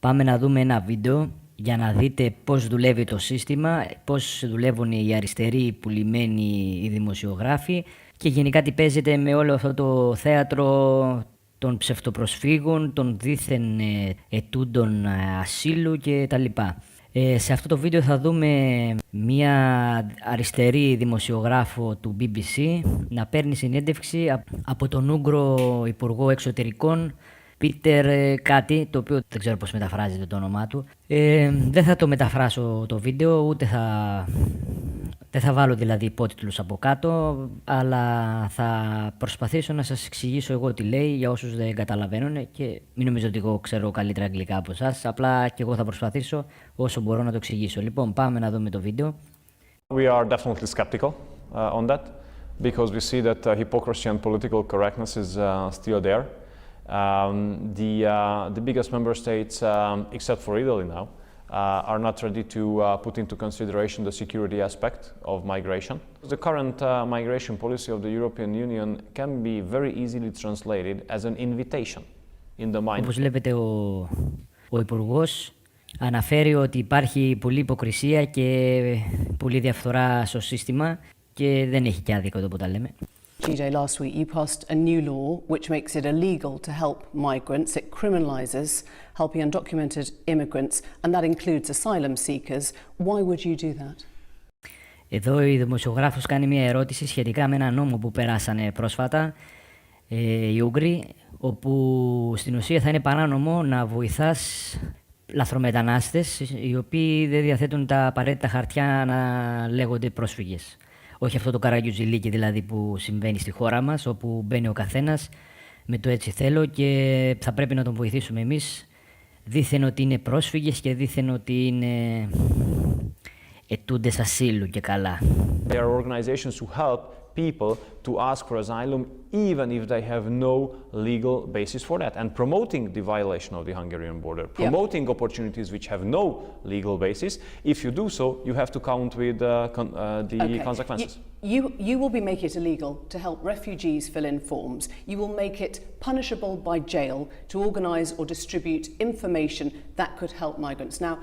Πάμε να δούμε ένα βίντεο για να δείτε πώς δουλεύει το σύστημα, πώς δουλεύουν οι αριστεροί, οι πουλημένοι, οι δημοσιογράφοι και γενικά τι παίζεται με όλο αυτό το θέατρο των ψευτοπροσφύγων, των δίθεν ετούντων ασύλου κτλ. Σε αυτό το βίντεο θα δούμε μία αριστερή δημοσιογράφο του BBC να παίρνει συνέντευξη από τον Ούγγρο υπουργό εξωτερικών, κάτι, το οποίο δεν ξέρω πώς μεταφράζεται το όνομά του. Δεν θα το μεταφράσω το βίντεο, ούτε δεν θα βάλω δηλαδή υπότιτλους από κάτω, αλλά θα προσπαθήσω να σας εξηγήσω εγώ τι λέει για όσους δεν καταλαβαίνουν και μην νομίζω ότι εγώ ξέρω καλύτερα αγγλικά από εσάς, απλά και εγώ θα προσπαθήσω όσο μπορώ να το εξηγήσω. Λοιπόν, πάμε να δούμε το βίντεο. We are definitely skeptical on that because we see that hypocrisy and political correctness is still there. The biggest member states, except for Italy now, are not ready to put into consideration the security aspect of migration. The current migration policy of the European Union can be very easily translated as an invitation in the mind. Όπως βλέπετε, ο υπουργός αναφέρει ότι υπάρχει πολλή υποκρισία και πολλή διαφθορά στο σύστημα και δεν έχει και άδικο το που τα λέμε. GJ, last week you passed a new law which makes it illegal to help migrants. It criminalises helping undocumented immigrants, and that includes asylum seekers. Why would you do that? Εδώ η δημοσιογράφος κάνει μια ερώτηση σχετικά με ένα νόμο που περάσανε πρόσφατα οι Ούγγροι, όπου στην ουσία θα είναι παράνομο να βοηθάς λαθρομετανάστες οι οποίοι δεν διαθέτουν τα απαραίτητα χαρτιά να λέγονται πρόσφυγες. Όχι αυτό το καραγκιουζιλίκι δηλαδή που συμβαίνει στη χώρα μας, όπου μπαίνει ο καθένας με το έτσι θέλω και θα πρέπει να τον βοηθήσουμε εμείς, δήθεν ότι είναι πρόσφυγες και δήθεν ότι είναι ετούντες ασύλου και καλά. There are organizations who help people to ask for asylum even if they have no legal basis for that, and promoting the violation of the Hungarian border, promoting opportunities which have no legal basis. If you do so, you have to count with the consequences. You will be making it illegal to help refugees fill in forms. You will make it punishable by jail to organise or distribute information that could help migrants. Now,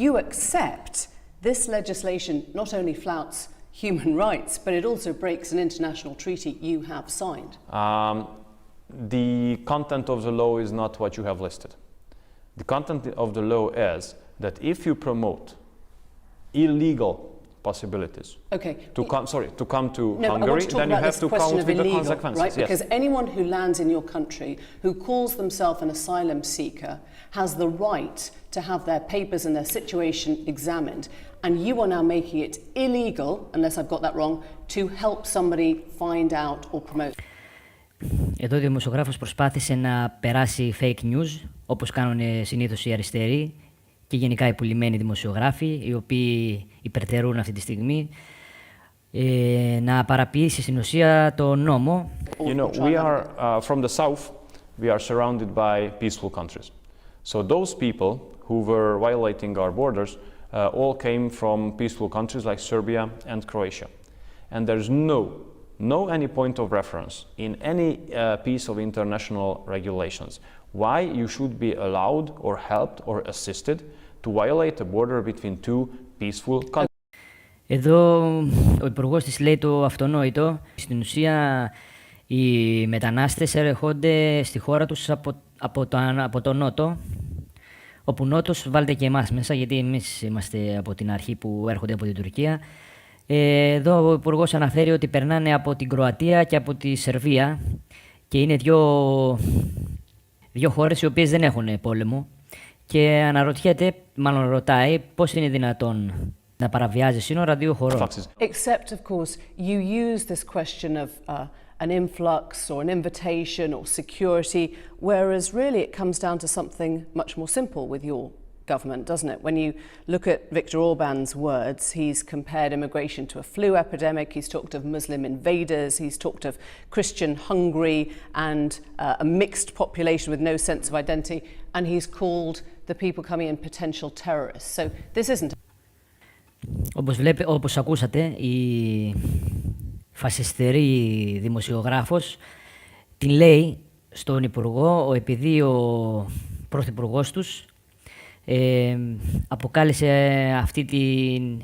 you accept this legislation not only flouts human rights, but it also breaks an international treaty you have signed. The content of the law is not what you have listed. The content of the law is that if you promote illegal possibilities to come to Hungary, then you have to count with the consequences. Right? Because anyone who lands in your country who calls themselves an asylum seeker has the right to have their papers and their situation examined. And you are now making it illegal, unless I've got that wrong, to help somebody find out or promote. Εδώ ο δημοσιογράφος προσπάθησε να περάσει fake news, όπως κάνουν συνήθως οι αριστεροί και γενικά οι πουλημένοι δημοσιογράφοι, οι οποίοι υπερτερούν αυτή τη στιγμή, να παραποιήσει στην ουσία το νόμο. You know, we are from the south, we are surrounded by peaceful countries. So those people who were violating our borders all came from peaceful countries like Serbia and Croatia. And there's no any point of reference in any piece of international regulations why you should be allowed or helped or assisted to violate a border between two peaceful countries. Εδώ ο υπουργός της λέει το αυτονόητο. Στην ουσία οι μετανάστες έρχονται στη χώρα τους από το νότο, όπου νότος βάλτε και εμάς μέσα, γιατί εμείς είμαστε από την αρχή που έρχονται από την Τουρκία. Εδώ ο υπουργός αναφέρει ότι περνάνε από την Κροατία και από τη Σερβία και είναι δύο χώρες οι οποίες δεν έχουν πόλεμο και αναρωτιέται, μάλλον ρωτάει, πώς είναι δυνατόν να παραβιάζει σύνορα δύο χωρών. Except, of course, you use this question of an influx or an invitation or security, whereas really it comes down to something much more simple with your government, doesn't it? When you look at Viktor Orban's words, he's compared immigration to a flu epidemic, he's talked of Muslim invaders, he's talked of Christian Hungary and a mixed population with no sense of identity, and he's called the people coming in potential terrorists. So this isn't... Όπως ακούσατε, η φασιστερή δημοσιογράφος την λέει στον υπουργό, επειδή ο πρωθυπουργός τους αποκάλεσε αυτή την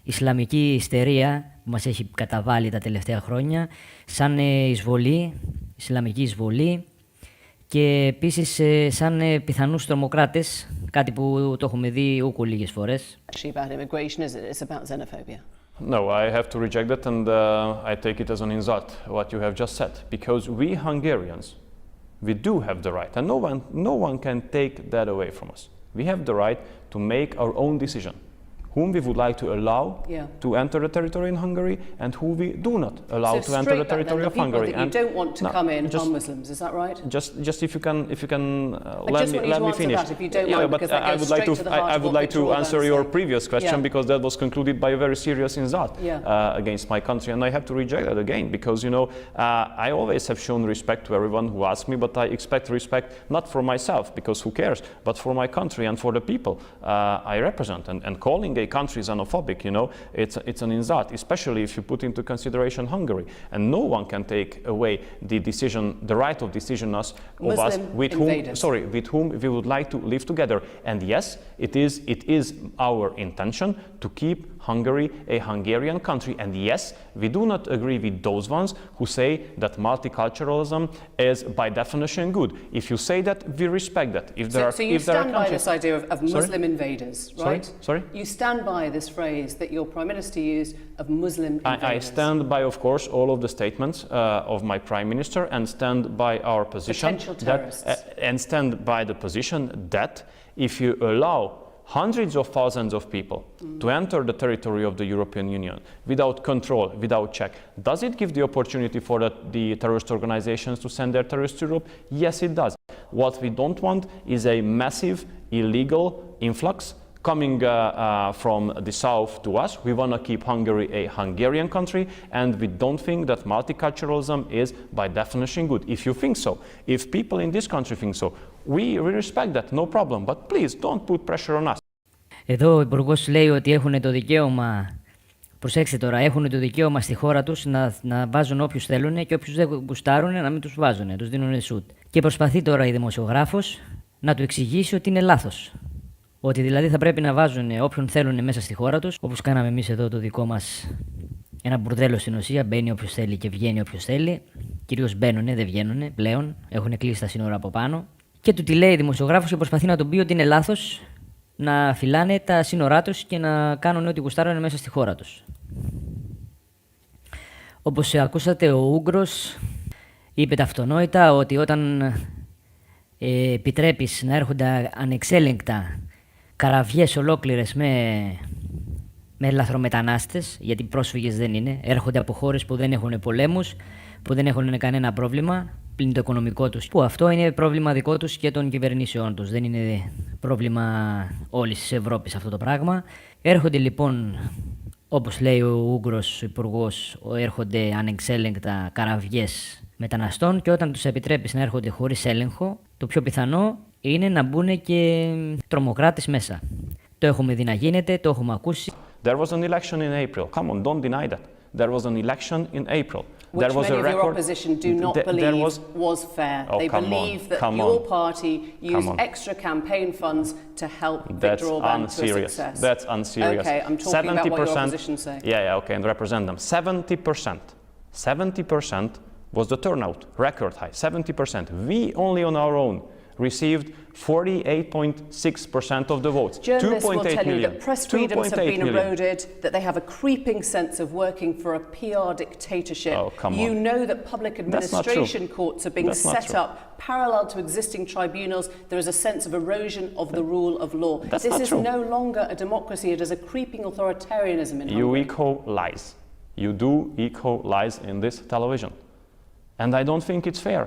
Ισλαμική ιστερία που μας έχει καταβάλει τα τελευταία χρόνια σαν εισβολή, Ισλαμική εισβολή και επίσης σαν πιθανούς τρομοκράτες, κάτι που το έχουμε δει ούκου λίγες φορές. No, I have to reject that and I take it as an insult, what you have just said. Because we Hungarians, we do have the right, and no one can take that away from us. We have the right to make our own decision. Whom we would like to allow to enter the territory in Hungary and who we do not allow to enter the territory of Hungary. And you don't want to come in are Muslims, is that right? Just if you can let me finish. That if you don't mind, because that goes straight to the heart I would like to answer your previous question because that was concluded by a very serious insult against my country, and I have to reject that again because I always have shown respect to everyone who asks me, but I expect respect not for myself because who cares, but for my country and for the people I represent. And calling a country xenophobic, it's an insult, especially if you put into consideration Hungary. And no one can take away the right of decision of us with whom we would like to live together. And yes, it is our intention to keep Hungary a Hungarian country. And yes, we do not agree with those ones who say that multiculturalism is by definition good. If you say that, we respect that. So you stand by this idea of Muslim invaders, right? Sorry? You stand by this phrase that your Prime Minister used of Muslim invaders? I stand by, of course, all of the statements of my Prime Minister and stand by our position. Potential terrorists. And stand by the position that if you allow hundreds of thousands of people to enter the territory of the European Union without control, without check, does it give the opportunity for the terrorist organizations to send their terrorists to Europe? Yes, it does. What we don't want is a massive illegal influx coming from the south to us. We want to keep Hungary a Hungarian country, and we don't think that multiculturalism is by definition good. If you think so, if people in this country think so, we respect that, no problem, but please don't put pressure on us. Εδώ ο υπουργός λέει ότι έχουν το δικαίωμα, προσέξτε τώρα, έχουν το δικαίωμα στη χώρα τους να βάζουν όποιους θέλουν και όποιους δεν γουστάρουν να μην τους βάζουν, τους δίνουν σουτ. Και προσπαθεί τώρα η δημοσιογράφος να του εξηγήσει ότι είναι λάθος. Ότι δηλαδή θα πρέπει να βάζουν όποιον θέλουν μέσα στη χώρα τους, όπως κάναμε εμείς εδώ το δικό μας ένα μπουρδέλο στην ουσία. Μπαίνει όποιος θέλει και βγαίνει όποιος θέλει. Κυρίως μπαίνουνε, δεν βγαίνουνε πλέον. Έχουν κλείσει τα σύνορα από πάνω. Και του τη λέει η δημοσιογράφος και προσπαθεί να τον πει ότι είναι λάθος να φυλάνε τα σύνορά τους και να κάνουν ό,τι γουστάρουν μέσα στη χώρα τους. Όπως ακούσατε, ο Ούγγρος είπε τα αυτονόητα ότι όταν επιτρέπεις να έρχονται ανεξέλεγκτα καραβιές ολόκληρες με λαθρομετανάστες, γιατί πρόσφυγες δεν είναι, έρχονται από χώρες που δεν έχουν πολέμους, που δεν έχουν κανένα πρόβλημα, πλην το οικονομικό τους, που αυτό είναι πρόβλημα δικό τους και των κυβερνήσεών τους, δεν είναι πρόβλημα όλης της Ευρώπης αυτό το πράγμα. Έρχονται λοιπόν, όπως λέει ο Ούγγρος υπουργός, έρχονται ανεξέλεγκτα καραβιές μεταναστών και όταν τους επιτρέπεις να έρχονται χωρίς έλεγχο, το πιο πιθανό είναι να μπουν και τρομοκράτες μέσα. Το έχουμε δει να γίνεται, το έχουμε ακούσει. There was an election in April. Come on, don't deny that. There was an election in April. Which many of your opposition do not believe was fair. They believe that your party used extra campaign funds to help Viktor Orban to a success. That's unserious. Okay, I'm talking about what your opposition say. Yeah, okay, and represent them. 70% was the turnout, record high, 70%. We only on our own received 48.6% of the votes. Journalists will tell you that press freedoms have been eroded, that they have a creeping sense of working for a PR dictatorship. Oh, come on. You know that public administration courts are being set up parallel to existing tribunals. There is a sense of erosion of the rule of law. This is no longer a democracy, it is a creeping authoritarianism in Hungary. You echo lies. You do echo lies in this television. And I don't think it's fair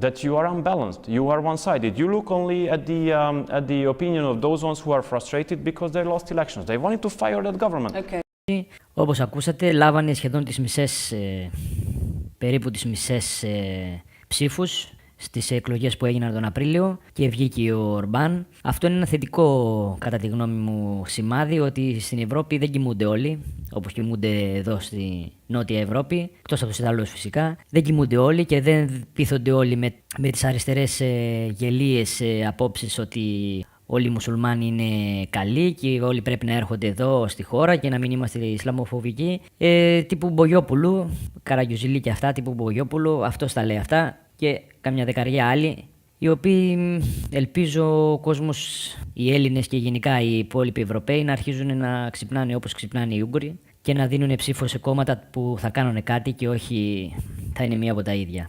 that you are unbalanced, you are one-sided. You look only at the opinion of those ones who are frustrated because they lost elections. They wanted to fire that government. Okay. Όπως ακούσατε, λάβανε σχεδόν περίπου τις μισές ψήφους στις εκλογές που έγιναν τον Απρίλιο και βγήκε ο Ορμπάν. Αυτό είναι ένα θετικό, κατά τη γνώμη μου, σημάδι ότι στην Ευρώπη δεν κοιμούνται όλοι, όπως κοιμούνται εδώ στη Νότια Ευρώπη, εκτός από τους Ιταλούς φυσικά. Δεν κοιμούνται όλοι και δεν πείθονται όλοι με τις αριστερές γελίες απόψεις ότι όλοι οι μουσουλμάνοι είναι καλοί και όλοι πρέπει να έρχονται εδώ στη χώρα και να μην είμαστε ισλαμοφοβικοί. Τύπου Μπογιόπουλου, Καραγιουζιλή και αυτά, τύπου Μπογιόπουλου, αυτός τα λέει αυτά και καμιά δεκαριά άλλοι, οι οποίοι ελπίζω ο κόσμος, οι Έλληνες και γενικά οι υπόλοιποι Ευρωπαίοι να αρχίζουν να ξυπνάνε όπως ξυπνάνε οι Ούγγροι και να δίνουν ψήφο σε κόμματα που θα κάνουν κάτι και όχι θα είναι μία από τα ίδια.